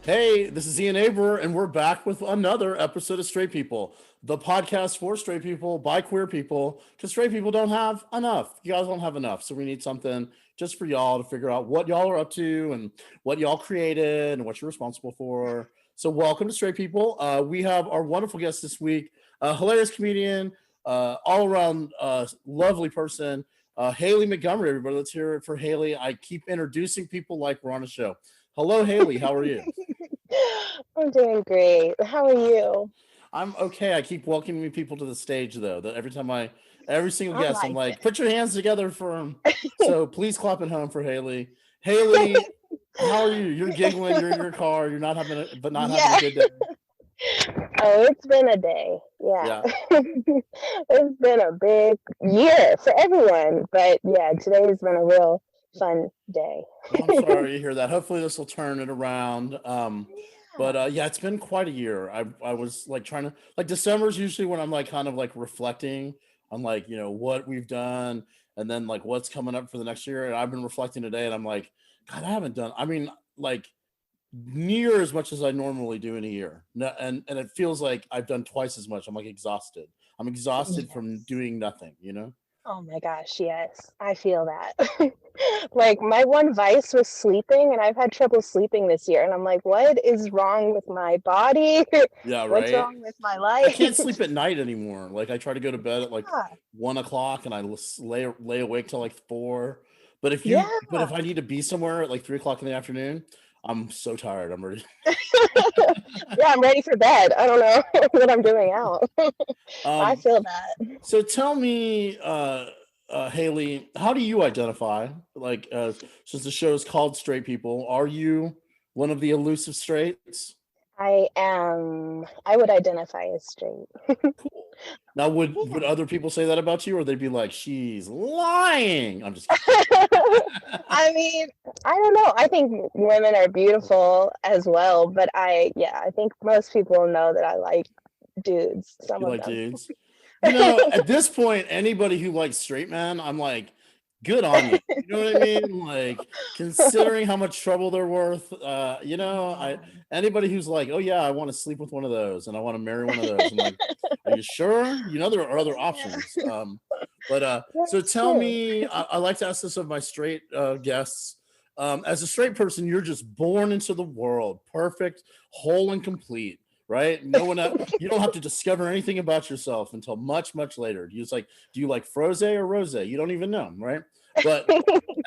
Hey, this is Ian Aber, and we're back with another episode of Straight People, the podcast for straight people by queer people, because straight people don't have enough. You guys don't have enough, so we need something just for y'all to figure out what y'all are up to and what y'all created and what you're responsible for. So welcome to Straight People. We have our wonderful guest this week, a hilarious comedian, all-around lovely person, Haylie Montgomery, everybody. Let's hear it for Haylie. I keep introducing people like we're on a show. Hello, Haylie. How are you? I'm doing great. How are you? I'm okay. I keep welcoming people to the stage, though. That every single guest, I'm like, it. put your hands together for him. So please clap at home for Haylie. Haylie, how are you? You're giggling. You're in your car. You're not having having a good day. Oh, it's been a day. Yeah. It's been a big year for everyone. But yeah, today has been a real fun day. I'm sorry to hear that. Hopefully this will turn it around. But yeah, it's been quite a year. I was like trying to, like, December is usually when I'm like kind of like reflecting on, like, you know, what we've done and then like what's coming up for the next year. And I've been reflecting today and I'm like, God, I haven't done, I mean, like near as much as I normally do in a year. No, and it feels like I've done twice as much. I'm like exhausted. I'm exhausted from Yes. doing nothing, you know? Oh my gosh, yes. I feel that. Like my one vice was sleeping, and I've had trouble sleeping this year. And I'm like, what is wrong with my body? Yeah, What's right. wrong with my I life? can't sleep at night anymore. Like I try to go to bed at like Yeah. 1 o'clock and I lay awake till like 4. Yeah. But if I need to be somewhere at like 3 o'clock in the afternoon, I'm so tired. I'm ready. Yeah, I'm ready for bed. I don't know what I'm doing out. I Um, feel that. so tell me, Haylie, how do you identify? Like, since the show is called Straight People, are you one of the elusive straights? I would identify as straight. Cool. Now, would Yeah. other people say that about you, or they'd be like, "She's lying"? I'm just I mean, I don't know. I think women are beautiful as well, but I think most people know that I like dudes, some You of like them. dudes? You know, at this point, anybody who likes straight men, I'm like, good on you. You know what I mean? Like, considering how much trouble they're worth, I Yeah. anybody who's like, oh yeah, I want to sleep with one of those and I want to marry one of those. I'm like, are you sure? You know, there are other Yeah, options. But so that's tell true. me, I like to ask this of my straight guests. As a straight person, you're just born into the world, perfect, whole and complete, right? No one, you don't have to discover anything about yourself until much, much later. Do you like froze or rose? You don't even know, right? But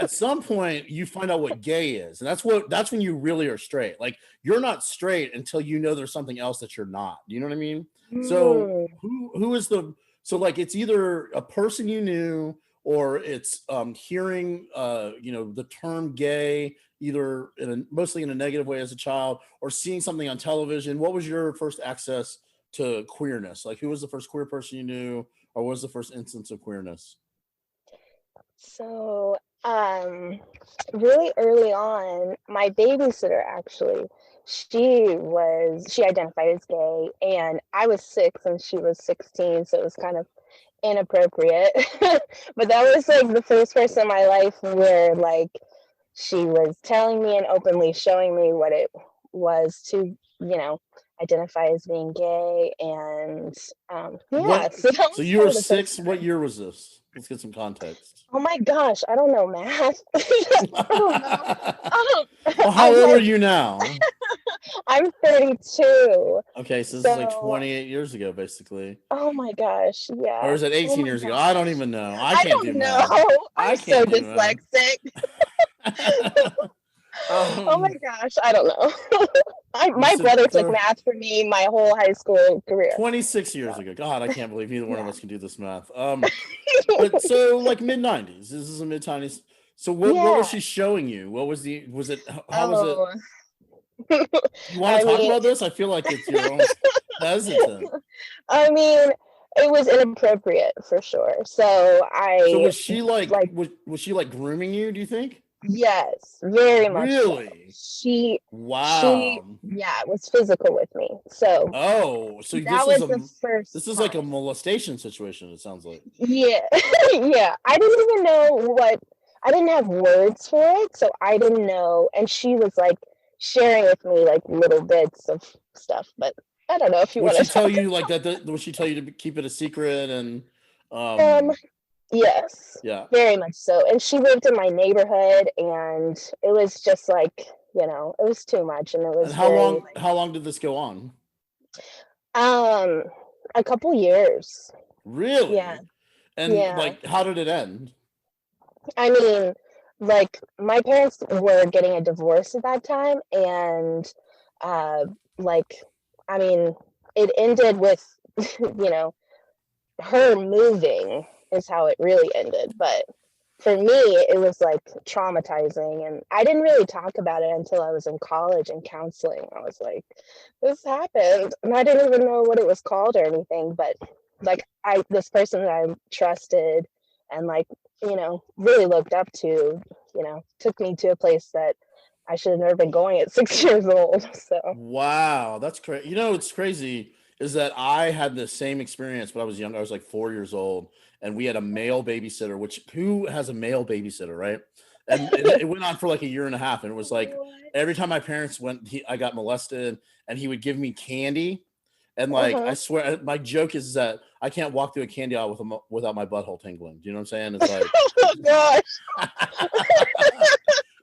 at some point, you find out what gay is, and that's when you really are straight. Like you're not straight until you know there's something else that you're not. You know what I mean? So Hmm. who is the so like it's either a person you knew or it's hearing the term gay either mostly in a negative way as a child or seeing something on television. What was your first access to queerness? Like who was the first queer person you knew or what was the first instance of queerness? So, really early on, my babysitter actually, she identified as gay, and I was 6 and she was 16, so it was kind of inappropriate. But that was like the first person in my life where like she was telling me and openly showing me what it was to, identify as being gay, and What yeah, so that so was you kind were of the first 6, what time. year was this? Let's get some context. Oh my gosh, I don't know math. I don't know. I don't, Well, how I'm old are like, you now? I'm 32. Okay, so this is like So, 28 years ago, basically. oh my gosh, Or yeah. is it Oh 18 my years ago? I don't gosh. even know. I I can't do don't know. math. I'm I so can't do math. dyslexic. Oh my Um, gosh, I don't know. you My said brother took math for me my whole high school career. 26 years So ago. God, I can't believe either one of yeah. us can do this math. But so like mid 90s. This is a mid 90s. So what was Yeah. she showing you? What was was it, how was it? Oh, Do you want I to talk mean, about this? I feel like it's, you're almost hesitant. I mean, it was inappropriate for sure. So So I was she like, like, was she like grooming you, do you think? yes, very much so. Really? She, Wow. yeah, was physical with me. So Oh, so that was the first this is like a time. molestation situation, it sounds like. Yeah, yeah. I didn't even know what, I didn't have words for it, so I didn't know. And she was like sharing with me like little bits of stuff, but I don't know if you Would want to she tell talk. you like that, would she tell you to keep it a secret and Um, um yes, yeah. very much so. And she lived in my neighborhood, and it was just like, it was too much, and it And was very like, how long did this go on? um, a couple years. Yeah, Really? And yeah. like how did it end? I mean, like my parents were getting a divorce at that time, and uh, like, I mean, it ended with, you know, her moving is how it really ended. But for me, it was like traumatizing, and I didn't really talk about it until I was in college and counseling. I was like, this happened, and I didn't even know what it was called or anything. But like, this person that I trusted and like, really looked up to, took me to a place that I should have never been going at 6 years old. So, Wow, that's crazy. You know, it's crazy is that I had the same experience when I was young. I was like 4 years old, and we had a male babysitter. Which who has a male babysitter, right? And it went on for like a year and a half, and it was like every time my parents went, I got molested, and he would give me candy. And like I uh-huh. swear, my joke is that I can't walk through a candy aisle without my butthole tingling. Do you know what I'm saying? It's like, Oh gosh.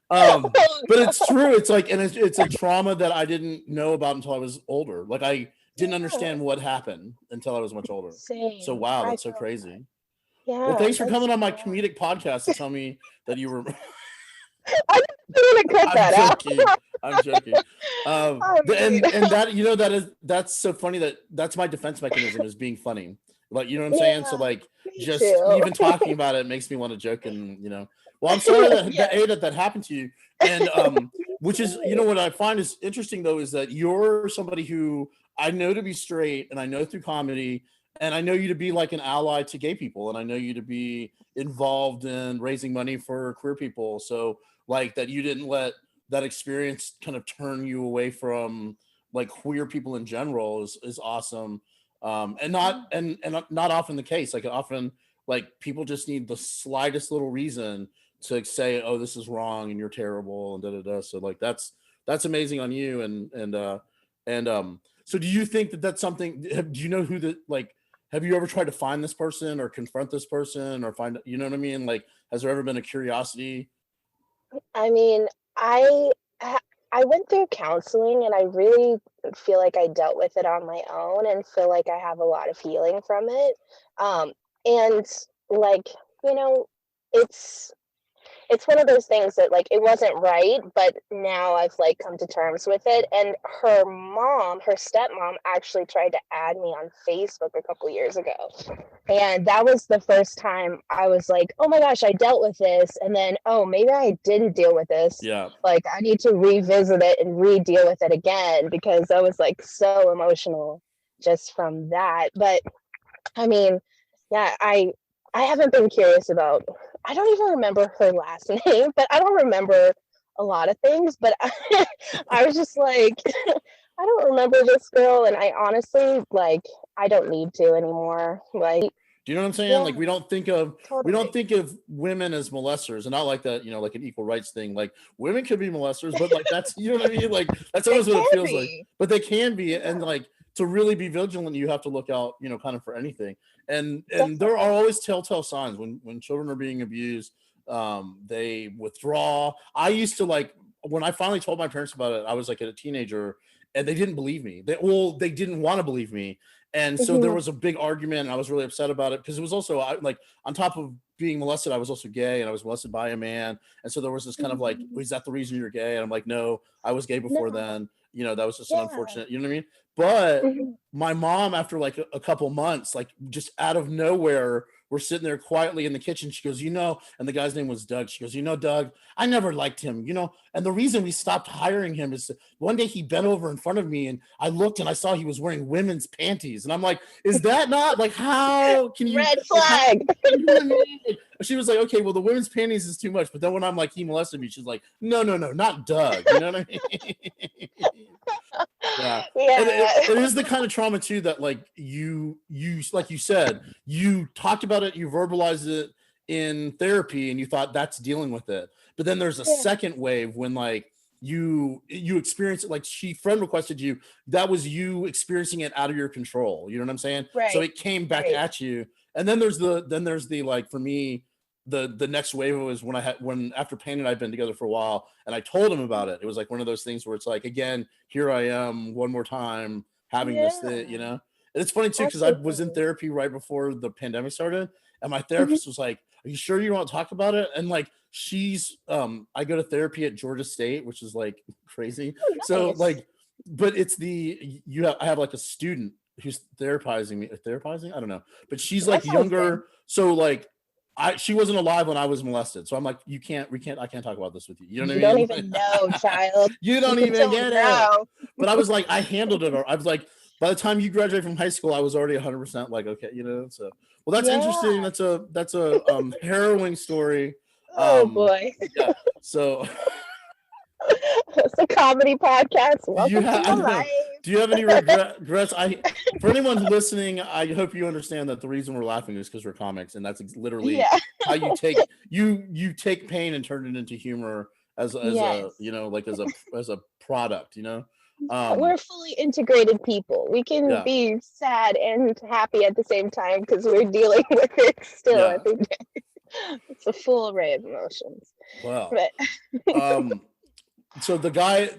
um, Oh but it's no. true. It's like, and it's a trauma that I didn't know about until I was older. Like I didn't Yeah. understand what happened until I was much older. So Same. wow, I that's so felt that. crazy. Well, Yeah, thanks for that's coming on my so comedic podcast to tell me that you were. I didn't even cut I'm that out. joking. I'm joking. I mean, And that, you know, that's so funny that that's my defense mechanism is being funny. Like, you know what I'm saying? So yeah, like me just too. even talking about it makes me want to joke, and well, I'm sorry Yeah, that happened to you. And me which is, you know, too. what I find is interesting though is that you're somebody who I know to be straight, and I know through comedy, and I know you to be like an ally to gay people, and I know you to be involved in raising money for queer people. So like that you didn't let that experience kind of turn you away from like queer people in general is awesome. And not Yeah. and not often the case. Like often like people just need the slightest little reason to say, oh, this is wrong and you're terrible and da da da. So like that's amazing on you. And so do you think that that's something, do you know who the like, have you ever tried to find this person or confront this person or find, you know what I mean? Like, has there ever been a curiosity? I mean, I ha- I went through counseling, and I really feel like I dealt with it on my own and feel like I have a lot of healing from it. Um, and like, you know, it's it's one of those things that like it wasn't right, but now I've like come to terms with it. And her stepmom actually tried to add me on Facebook a couple years ago. And that was the first time I was like, oh my gosh, I dealt with this. And then, oh, maybe I didn't deal with this. Yeah. Like, I need to revisit it and re deal with it again because I was like so emotional just from that. But I mean, yeah, I haven't been curious about, I don't even remember her last name, but I don't remember a lot of things. But I was just like, I don't remember this girl, and I honestly like I don't need to anymore. Like, Do you know what I'm saying? yeah, Like we don't totally. think of women as molesters, and not like that, you know, like an equal rights thing. Like women could be molesters, but like that's, you know what I mean? Like that's They always what it can feels like. be. But they can be, and Yeah, like to really be vigilant, you have to look out, you know, kind of for anything. And there are definitely. always telltale signs when children are being abused. They withdraw. I used to like when I finally told my parents about it, I was like a teenager, and they didn't believe me. They didn't want to believe me, and so there Mhm. was a big argument. And I was really upset about it because it was also like on top of being molested, I was also gay, and I was molested by a man, and so there was this kind of like, Mhm. is that the reason you're gay? And I'm like, no, I was gay before No. then. That was just an Yeah. unfortunate, you know what I mean? But Mhm. my mom, after like a couple months, like just out of nowhere, we're sitting there quietly in the kitchen. She goes, and the guy's name was Doug. She goes, Doug, I never liked him, and the reason we stopped hiring him is one day he bent over in front of me and I looked and I saw he was wearing women's panties. And I'm like, is that not like, how can you, Red like, how, flag. you know what I mean? Like, she was like, okay, well, the women's panties is too much. But then when I'm like, he molested me, she's like, no, not Doug. You know what I mean? Yeah. And Yeah. it is the kind of trauma too that like you like you said, you talked about it, you verbalized it in therapy, and you thought that's dealing with it. But then there's a Yeah. second wave when like you experience it, like friend requested you, that was you experiencing it out of your control. You know what I'm saying? So Right. it came back Right. at you. And then there's the like, for me, the next wave was when after Payne and I've been together for a while, and I told him about it. It was like one of those things where it's like, again, here I am one more time having this thing, Yeah. And it's funny too, because I was in Absolutely. therapy right before the pandemic started, and my Mhm. therapist was like, are you sure you want to talk about it? And like, she's I go to therapy at Georgia State, which is like crazy. Oh, So nice. like, but it's I have like a student who's therapizing, I don't know, but she's That like sounds good. younger, so like she wasn't alive when I was molested. So I'm like, I can't talk about this with you. You know You what I don't mean? even know, child. You You don't can even tell me get it. now. But I was like, I handled it. I was like, by the time you graduate from high school, I was already 100% like, okay, So, well, that's interesting. Yeah. That's a harrowing story. Oh boy. Yeah. So, It's a comedy podcast. do you Welcome to have? I my know. Do you have any regrets? For anyone listening, I hope you understand that the reason we're laughing is because we're comics, and that's literally life. how you take pain and turn it into humor as Yeah. a like as a product. Yeah. We're fully integrated people. We can Yeah, be sad and happy at the same time because we're dealing with it still yeah. every day. It's a full array of emotions. Well, But um, so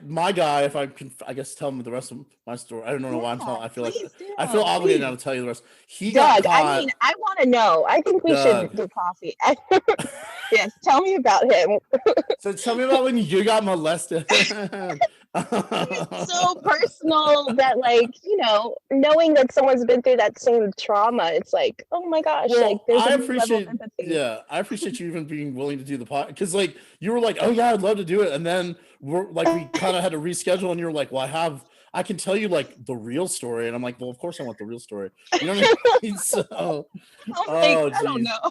my guy, if I can, I guess tell him the rest of my story. I don't know why I'm yeah, telling. please I feel do. obligated now Please. to tell you the rest. He got Doug, I mean, caught. I want to know. I think we should Doug. do coffee. Yes, tell me about him. So tell me about when you got molested. It's so personal that, like, knowing that someone's been through that same trauma, it's like, oh my gosh, like Well, there's a new level of empathy. I appreciate you even being willing to do the pod, because like you were like, oh yeah, I'd love to do it, and then we kind of had to reschedule, and you were like, well, I can tell you like the real story, and I'm like, well, of course I want the real story. You know what I mean? So, I'm like, oh I don't geez. know.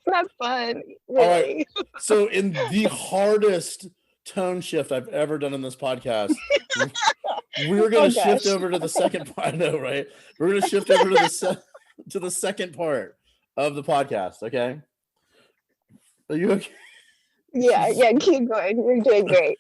It's not fun, All right. really. So in the hardest tone shift I've ever done in this podcast, we're Oh gonna shift gosh. over to the second part. I know, right? We're gonna shift over to the second part of the podcast. Okay? Are you okay? Yeah, yeah, keep going. You're doing great.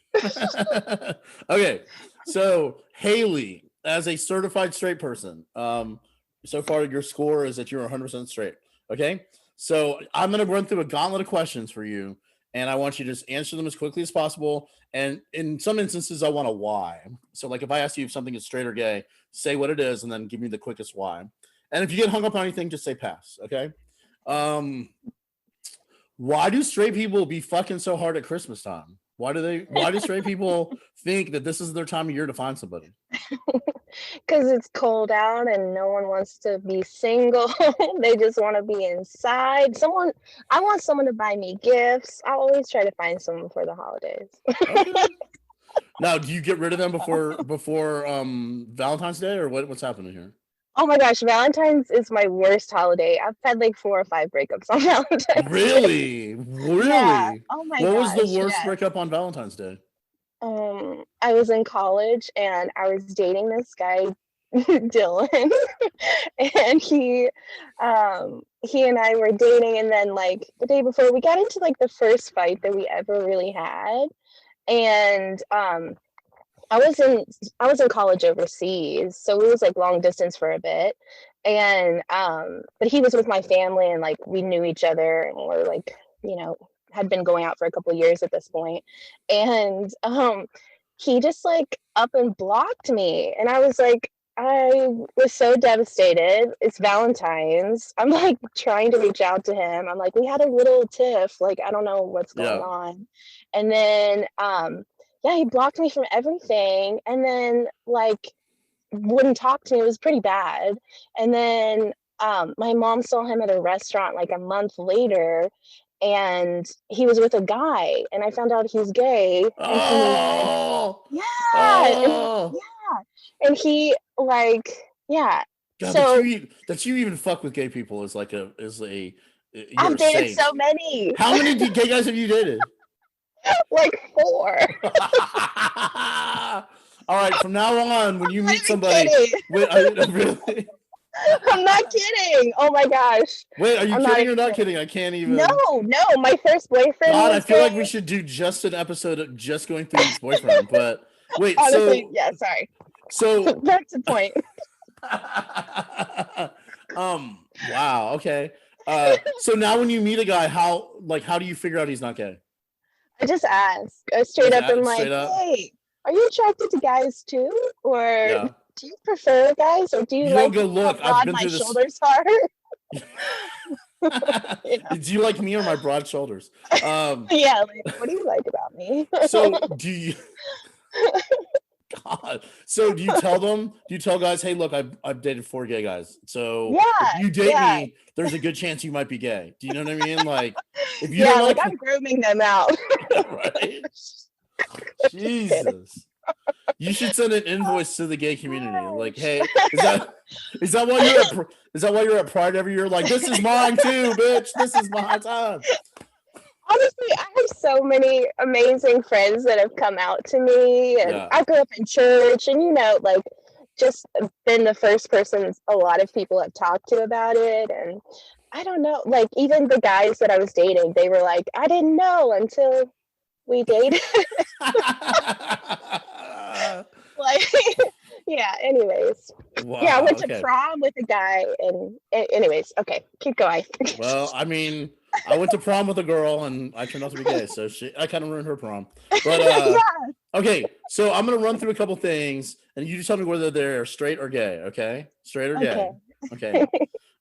Okay. So Haylie, as a certified straight person, so far your score is that you're 100% straight. Okay. So I'm gonna run through a gauntlet of questions for you, and I want you to just answer them as quickly as possible. And in some instances, I want a why. So, like, if I ask you if something is straight or gay, say what it is, and then give me the quickest why. And if you get hung up on anything, just say pass. Okay. Um, why do straight people be fucking so hard at Christmas time? Why do straight people think that this is their time of year to find somebody? Because it's cold out and no one wants to be single. They just want to be inside. I want someone to buy me gifts. I always try to find someone for the holidays. Okay. Now, do you get rid of them before Valentine's Day, or what's happening here? Oh my gosh, Valentine's is my worst holiday. I've had like 4 or 5 breakups on Valentine's Day. Really? Yeah. Really? Oh my What was the gosh. worst Yeah. breakup on Valentine's Day? I was in college and I was dating this guy, Dylan, and he and I were dating, and then like the day before we got into like the first fight that we ever really had, and I was in college overseas, so it was like long distance for a bit, and but he was with my family, and like we knew each other, and we're like, you know, had been going out for a couple years at this point, and he just like up and blocked me, and I was so devastated. It's Valentine's. I'm like trying to reach out to him. I'm like, we had a little tiff. Like, I don't know what's going on. And then, he blocked me from everything. And then like wouldn't talk to me. It was pretty bad. And then my mom saw him at a restaurant like a month later, and he was with a guy, and I found out he's gay. And and he like, yeah. God, so that you even fuck with gay people is like I've dated so many. How many gay guys have you dated? Like 4. All right, from now on, when you meet somebody, really? I'm not kidding. Oh my gosh. Wait, are you kidding or not kidding? I can't even. No. My first boyfriend. God, I feel like we should do just an episode of just going through each boyfriend. But wait, honestly, sorry. So that's the point. Wow. Okay. So now when you meet a guy, how do you figure out he's not gay? I just ask. I straight up, hey, are you attracted to guys too, or do you prefer guys, or do you like go look? How broad my shoulders are? Do you like me or my broad shoulders? Yeah. Like, what do you like about me? So do you? God. So do you tell them? Do you tell guys, hey, look, I've dated 4 gay guys. So if you date me, there's a good chance you might be gay. Do you know what I mean? Like, if you don't like, I'm grooming them out. Right? Jesus. You should send an invoice to the gay community. Like, hey, is that why you're at Pride every year? Like, this is mine too, bitch. This is my time. Honestly, I have so many amazing friends that have come out to me, and I grew up in church, and like just been the first person a lot of people have talked to about it. And I don't know, like even the guys that I was dating, they were like, I didn't know until we dated. Like, anyways. Wow, I went to prom with a guy, and anyways, okay, keep going. Well, I mean, I went to prom with a girl, and I turned out to be gay, so I kind of ruined her prom. But okay, so I'm gonna run through a couple things, and you just tell me whether they're straight or gay. Okay, straight or gay. Okay.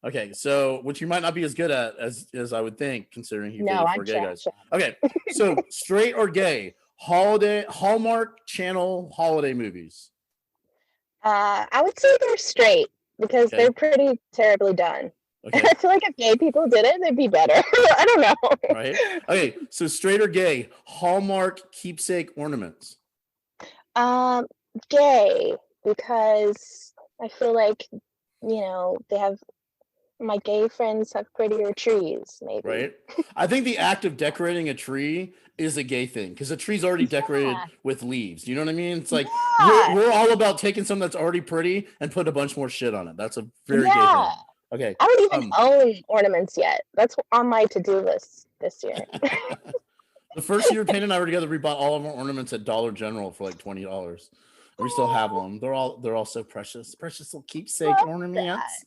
Okay. So, which you might not be as good at as I would think, considering you dated 4 gay guys. Okay, so straight or gay Hallmark Channel holiday movies. I would say they're straight because they're pretty terribly done. Okay. I feel like if gay people did it, they'd be better. I don't know. Right. Okay. So straight or gay Hallmark keepsake ornaments. Gay, because I feel like they have. My gay friends have prettier trees, maybe. Right. I think the act of decorating a tree is a gay thing because a tree's already decorated with leaves. You know what I mean? It's like we're all about taking something that's already pretty and put a bunch more shit on it. That's a very gay thing. Okay. I don't even own ornaments yet. That's on my to-do list this year. The first year Payne and I were together, we bought all of our ornaments at Dollar General for like $20. We still have them. They're all so precious. Precious little keepsake ornaments.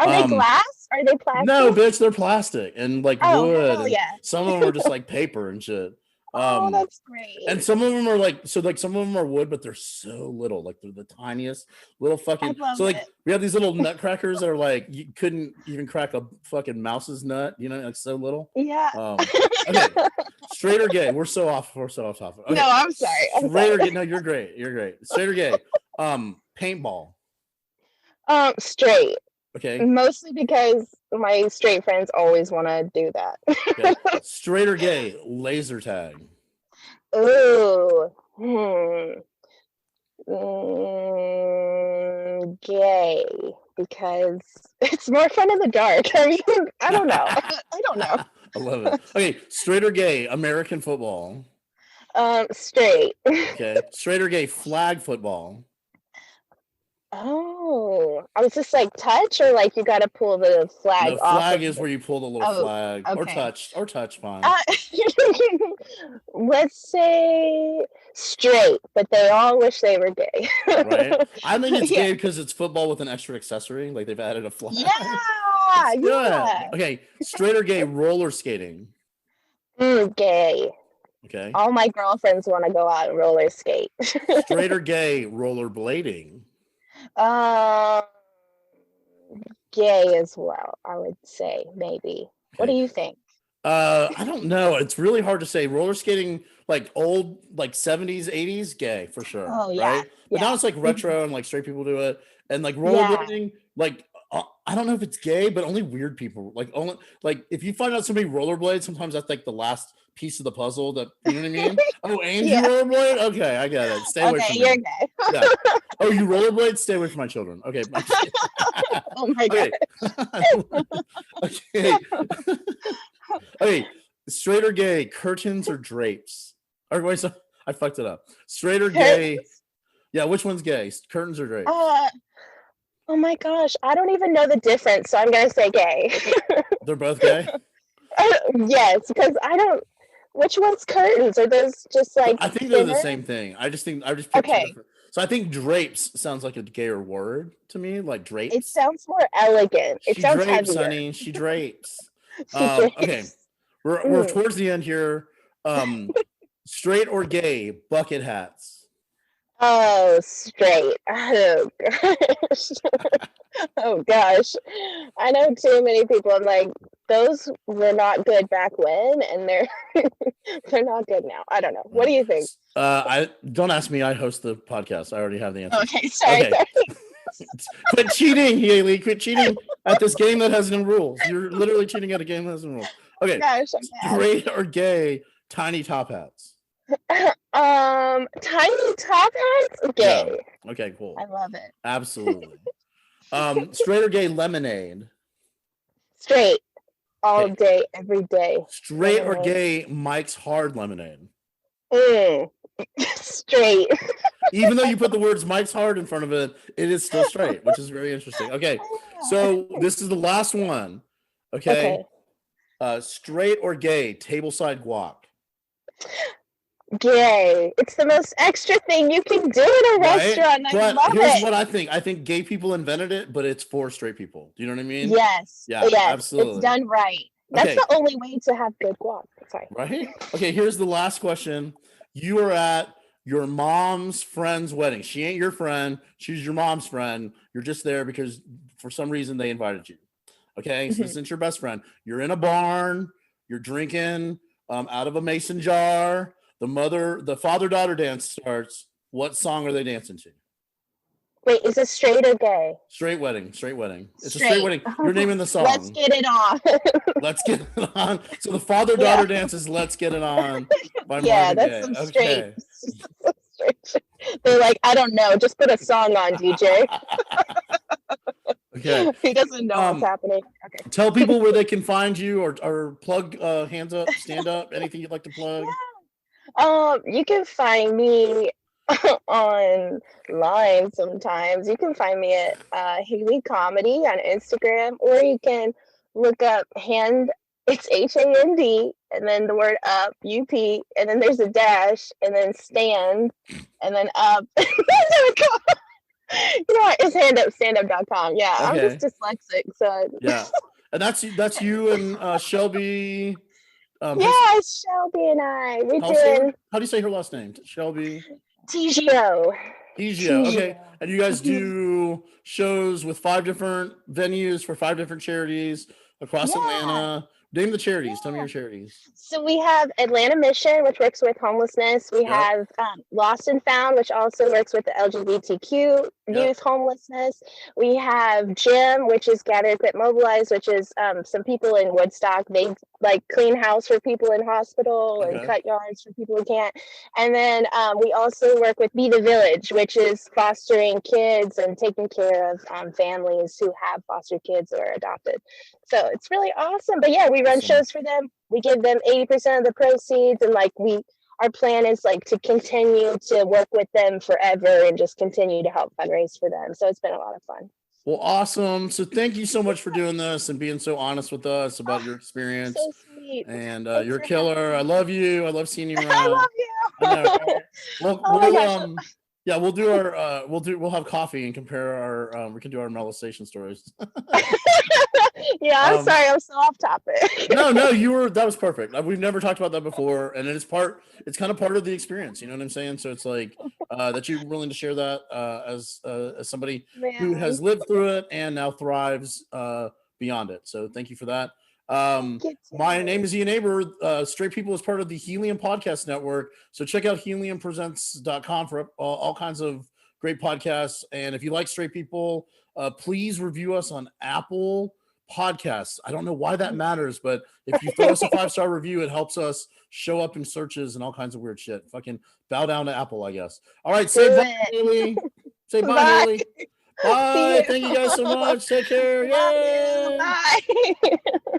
Are they glass? Are they plastic? No, bitch, they're plastic and like wood. And some of them are just like paper and shit. That's great. And some of them are some of them are wood, but they're so little. Like they're the tiniest little fucking. So like we have these little nutcrackers that are like you couldn't even crack a fucking mouse's nut. Like so little. Yeah. Okay. Straight or gay? We're so off topic. Okay. No, I'm sorry. Straight or gay? No, you're great. You're great. Straight or gay? Paintball. Straight. Okay. Mostly because my straight friends always want to do that. Okay. Straight or gay? Laser tag. Ooh. Gay, because it's more fun in the dark. I mean, I don't know. I love it. Okay. Straight or gay? American football. Straight. Okay. Straight or gay? Flag football. Oh, I was just like touch, or like you got to pull the flag off. Flag is where you pull the little flag, or touch, fine. Let's say straight, but they all wish they were gay. Right? I think it's gay because it's football with an extra accessory, like they've added a flag. Yeah. Okay, straight or gay roller skating. Gay. Okay. All my girlfriends want to go out and roller skate. Straight or gay rollerblading? um, Gay as well, I would say, maybe. What do Okay. you think? I don't know. It's really hard to say. Roller skating, like old, like 70s, 80s, gay for sure, Oh yeah, right? But now yeah. it's like Mhm. retro and like straight people do it. And like Yeah. rollerblading, like I don't know if it's gay, but only weird people. Like only like if you find out somebody rollerblades, sometimes that's like the last piece of the puzzle that you know what I mean? Oh, and you Yeah. rollerblade? Okay, I get it. Stay away Okay, from you're me. gay. Yeah. Oh, you rollerblade? Stay away from my children. Okay. I'm just kidding. Oh my god. Okay. Okay. Okay. Straight or gay, curtains or drapes? Or wait, so I fucked it up. Straight or gay? Curtains. Yeah, which one's gay? Curtains or drapes? Uh, oh my gosh, I don't even know the difference, so I'm gonna say gay. They're both gay. Yes, because I don't. Which one's curtains? Are those just like I think they're the thinner? same thing. I just picked two Okay, different. So I think drapes sounds like a gayer word to me, like it drapes. sounds more elegant. It She sounds drapes, heavier. honey. She drapes. Okay, Drapes. we're Mm. towards the end here. Straight or gay, bucket hats. Oh, straight. Oh gosh. Oh gosh. I know too many people. I'm like, those were not good back when, and they're they're not good now. I don't know. What do you think? I don't ask me. I host the podcast. I already have the answers. Okay, sorry, Okay, sorry. quit cheating, Haylie. Quit cheating at this game that has no rules. You're literally cheating at a game that has no rules. Okay, Gosh, I'm mad. straight or gay, tiny top hats. Tiny top hats? Yeah. Gay. Okay, cool. I love it. Absolutely. Straight or gay, lemonade. Straight. All Okay. day, every day. Straight or Lemonade. gay, Mike's Hard Lemonade. Mm. Straight. Even though you put the words Mike's Hard in front of it, it is still straight, which is very interesting. Okay, so this is the last one. Okay. Okay. Straight or gay, tableside guac. Gay. It's the most extra thing you can do in a Right? restaurant. I But love here's it. what I think. I think gay people invented it, but it's for straight people. Do you know what I mean? Yes. Yeah, Yes. absolutely. It's done right. That's Okay. the only way to have good guac. Sorry. Right? Okay, here's the last question. You are at your mom's friend's wedding. She ain't your friend. She's your mom's friend. You're just there because for some reason they invited you. Okay, so this isn't your best friend. You're in a barn. You're drinking out of a mason jar. The father-daughter dance starts. What song are they dancing to? Wait, is it straight or gay? Straight wedding. Straight wedding. It's a straight wedding. You're naming the song. Let's get it on. Let's get it on. So the father-daughter dance is "Let's Get It On" by Yeah, Marvin that's Gaye. some Okay. straight. They're like, I don't know, just put a song on, DJ. Okay. He doesn't know what's happening. Okay. Tell people where they can find you or plug hands up, stand up, anything you'd like to plug. You can find me online sometimes. You can find me at Haylie Comedy on Instagram, or you can look up hand. It's HAND, and then the word up, UP, and then there's a dash, and then stand, and then up. You know what? It's standup.com. Yeah, Okay. I'm just dyslexic, so Yeah, and that's you and Shelby. yeah, it's Shelby and I. We did How do you say her last name? Shelby Tesio. Tesio. Okay, and you guys do shows with 5 different venues for 5 different charities across Atlanta. Name the charities. Tell me your charities. So we have Atlanta Mission, which works with homelessness. We have Lost and Found, which also works with the LGBTQ youth homelessness. We have Gym, which is Gather, Equip, Mobilize, which is some people in Woodstock. They like clean house for people in hospital and cut yards for people who can't. And then we also work with Be the Village, which is fostering kids and taking care of families who have foster kids or adopted. So it's really awesome. But yeah, we run shows for them. We give them 80% of the proceeds, and like our plan is like to continue to work with them forever and just continue to help fundraise for them. So it's been a lot of fun. Well, awesome. So thank you so much for doing this and being so honest with us about your experience. So sweet. And you're a killer. I love you. I love seeing you around. I love you. I know. Yeah, we'll have coffee and compare our we can do our molestation stories. Yeah, I'm sorry, I'm so off topic. No, that was perfect. We've never talked about that before, and it's kind of part of the experience. You know what I'm saying? So it's like that you're willing to share that as somebody who has Man, lived through it and now thrives beyond it. So thank you for that. thank you My too. name is Ian Aber. Straight People is part of the Helium Podcast Network. So check out heliumpresents.com for all kinds of great podcasts. And if you like Straight People, please review us on Apple Podcasts. I don't know why that matters, but if you throw us a 5-star review, it helps us show up in searches and all kinds of weird shit. Fucking bow down to Apple, I guess. All right, say Do bye, it. Haylie. Say bye, Bye. Haylie. See Bye. you. Thank you guys so much. Take care. Love you. Yay. Bye.